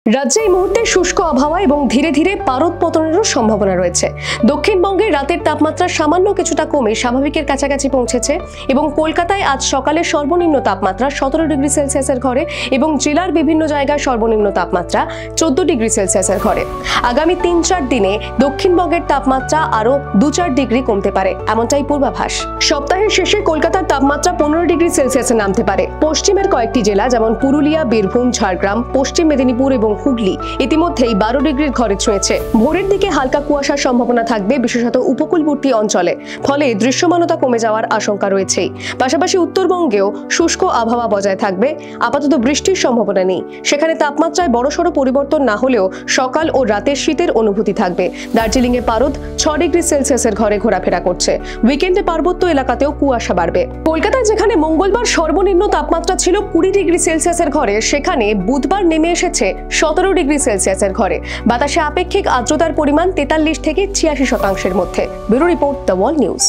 রাজ্যে এই মুহূর্তে শুষ্ক আবহাওয়া এবং ধীরে ধীরে পারদ পতনেরও সম্ভাবনা রয়েছে। দক্ষিণবঙ্গে রাতের তাপমাত্রা সামান্য কিছুটা কমে স্বাভাবিকের কাছাকাছি পৌঁছেছে এবং কলকাতায় আজ সকালে সর্বনিম্ন তাপমাত্রা 17 ডিগ্রি সেলসিয়াসের ঘরে এবং জেলার বিভিন্ন জায়গায় সর্বনিম্ন তাপমাত্রা 14 ডিগ্রি সেলসিয়াসের ঘরে। আগামী 3-4 দিনে দক্ষিণবঙ্গের তাপমাত্রা আরো 2-4 ডিগ্রি কমতে পারে, এমনটাই পূর্বাভাস। সপ্তাহের শেষে কলকাতার তাপমাত্রা 15 ডিগ্রি সেলসিয়াসে নামতে পারে। পশ্চিমের কয়েকটি জেলা যেমন পুরুলিয়া, বীরভূম, ঝাড়গ্রাম, পশ্চিম মেদিনীপুর এবং হুগলি ইতিমধ্যেই 12 ডিগ্রির ঘরে ছুঁয়েছে। ভোরের দিকে হালকা কুয়াশার সম্ভাবনা থাকবে, বিশেষত উপকূলবর্তী অঞ্চলে, ফলে দৃশ্যমানতা কমে যাওয়ার আশঙ্কা রয়েছে। পাশাপাশি উত্তরবঙ্গেও শুষ্ক আবহাওয়া বজায় থাকবে, আপাতত বৃষ্টির সম্ভাবনা নেই। সেখানে তাপমাত্রায় বড়সড় পরিবর্তন না হলেও সকাল ও রাতের শীতের অনুভূতি থাকবে। দার্জিলিংয়ে পারদ 6 ডিগ্রি সেলসিয়াসের ঘরে ঘোরাফেরা করছে। উইকেন্ডে পার্বত্য এলাকাতেও কুয়াশা বাড়বে। কলকাতায় যেখানে মঙ্গলবার সর্বনিম্ন তাপমাত্রা ছিল 20 ডিগ্রি সেলসিয়াসের ঘরে, সেখানে বুধবার নেমে এসেছে 17 ডিগ্রি সেলসিয়াসের ঘরে। বাতাসে আপেক্ষিক আর্দ্রতার পরিমাণ 43 থেকে 86% মধ্যে। Bureau report, the wall news.